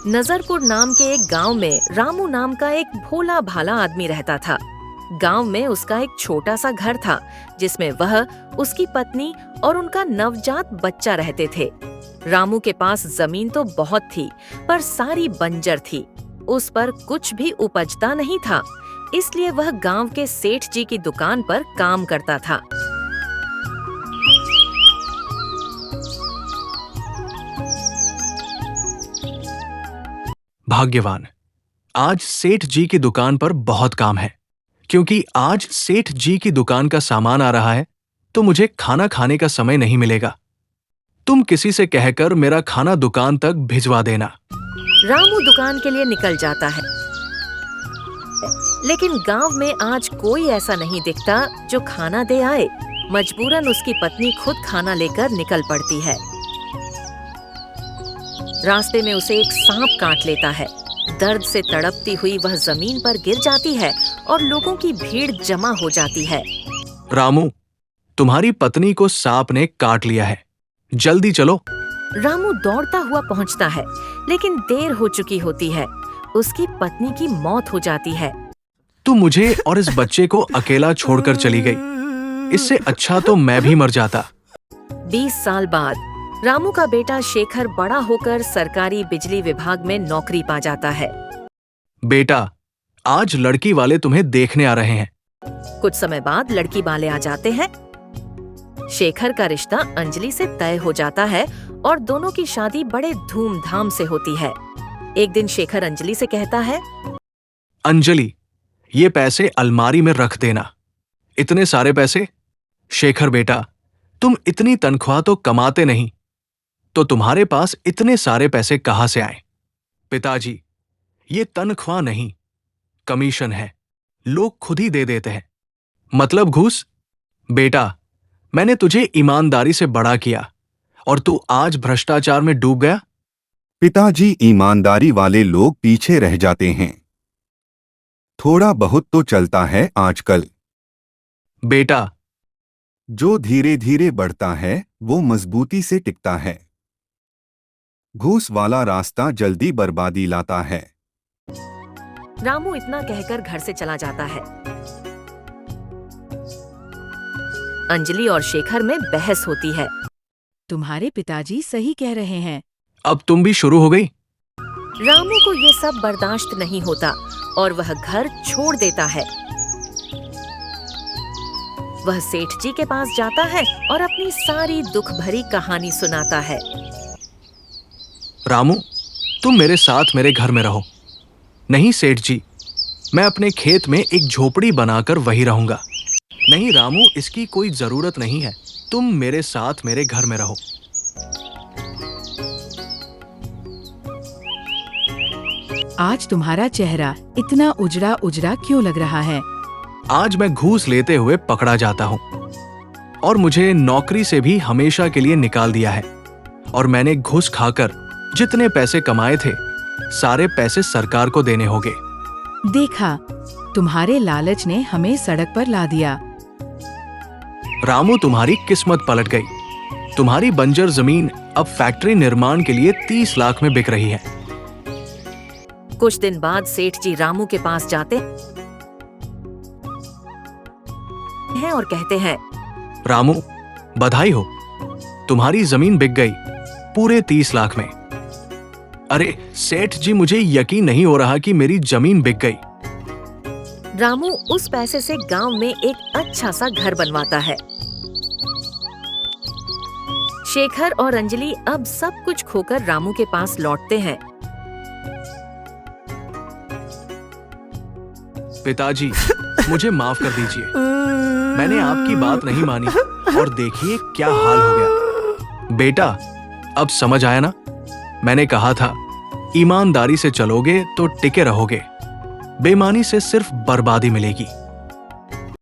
नजरपुर नाम के एक गांव में रामू नाम का एक भोला भाला आदमी रहता था। गांव में उसका एक छोटा सा घर था जिसमें वह, उसकी पत्नी और उनका नवजात बच्चा रहते थे। रामू के पास जमीन तो बहुत थी पर सारी बंजर थी। उस पर कुछ भी उपजता नहीं था, इसलिए वह गांव के सेठ जी की दुकान पर काम करता था। भाग्यवान, आज सेठ जी की दुकान पर बहुत काम है, क्योंकि आज सेठ जी की दुकान का सामान आ रहा है तो मुझे खाना खाने का समय नहीं मिलेगा। तुम किसी से कहकर मेरा खाना दुकान तक भिजवा देना। रामू दुकान के लिए निकल जाता है, लेकिन गांव में आज कोई ऐसा नहीं दिखता जो खाना दे आए। मजबूरन उसकी पत्नी खुद खाना लेकर निकल पड़ती है। रास्ते में उसे एक सांप काट लेता है। दर्द से तड़पती हुई वह जमीन पर गिर जाती है और लोगों की भीड़ जमा हो जाती है। रामू, तुम्हारी पत्नी को सांप ने काट लिया है, जल्दी चलो। रामू दौड़ता हुआ पहुंचता है, लेकिन देर हो चुकी होती है। उसकी पत्नी की मौत हो जाती है। तू मुझे और इस बच्चे को अकेला छोड़कर चली गई। इससे अच्छा तो मैं भी मर जाता। 20 साल बाद रामू का बेटा शेखर बड़ा होकर सरकारी बिजली विभाग में नौकरी पा जाता है। बेटा, आज लड़की वाले तुम्हें देखने आ रहे हैं। कुछ समय बाद लड़की वाले आ जाते हैं। शेखर का रिश्ता अंजलि से तय हो जाता है और दोनों की शादी बड़े धूमधाम से होती है। एक दिन शेखर अंजलि से कहता है, अंजलि, ये पैसे अलमारी में रख देना। इतने सारे पैसे? शेखर बेटा, तुम इतनी तनख्वाह तो कमाते नहीं, तो तुम्हारे पास इतने सारे पैसे कहां से आए? पिताजी, ये तनख्वाह नहीं, कमीशन है। लोग खुद ही दे देते हैं। मतलब घूस? बेटा, मैंने तुझे ईमानदारी से बड़ा किया और तू आज भ्रष्टाचार में डूब गया। पिताजी, ईमानदारी वाले लोग पीछे रह जाते हैं। थोड़ा बहुत तो चलता है आजकल। बेटा, जो धीरे धीरे बढ़ता है वो मजबूती से टिकता है। घूस वाला रास्ता जल्दी बर्बादी लाता है। रामू इतना कहकर घर से चला जाता है। अंजलि और शेखर में बहस होती है। तुम्हारे पिताजी सही कह रहे हैं। अब तुम भी शुरू हो गई। रामू को ये सब बर्दाश्त नहीं होता और वह घर छोड़ देता है। वह सेठ जी के पास जाता है और अपनी सारी दुख भरी कहानी सुनाता है। रामू, तुम मेरे साथ मेरे घर में रहो। नहीं सेठ जी, मैं अपने खेत में एक झोपड़ी बनाकर वहीं रहूंगा। नहीं रामू, इसकी कोई जरूरत नहीं है। तुम मेरे साथ मेरे घर में रहो। आज तुम्हारा चेहरा इतना उजड़ा उजड़ा क्यों लग रहा है? आज मैं घूस लेते हुए पकड़ा जाता हूँ और मुझे नौकरी से भी हमेशा के लिए निकाल दिया है। और मैंने घूस खाकर जितने पैसे कमाए थे, सारे पैसे सरकार को देने होंगे। देखा, तुम्हारे लालच ने हमें सड़क पर ला दिया। रामू, तुम्हारी किस्मत पलट गई। तुम्हारी बंजर जमीन अब फैक्ट्री निर्माण के लिए 30 लाख में बिक रही है। कुछ दिन बाद सेठ जी रामू के पास जाते हैं और कहते हैं, रामू, बधाई हो, तुम्हारी जमीन बिक गई पूरे 30 लाख में। अरे सेठ जी, मुझे यकीन नहीं हो रहा कि मेरी जमीन बिक गई। रामू उस पैसे से गांव में एक अच्छा सा घर बनवाता है। शेखर और अंजलि अब सब कुछ खोकर रामू के पास लौटते हैं। पिताजी, मुझे माफ कर दीजिए। मैंने आपकी बात नहीं मानी और देखिए क्या हाल हो गया। बेटा, अब समझ आया ना? मैंने कहा था, ईमानदारी से चलोगे तो टिके रहोगे। बेईमानी से सिर्फ बर्बादी मिलेगी।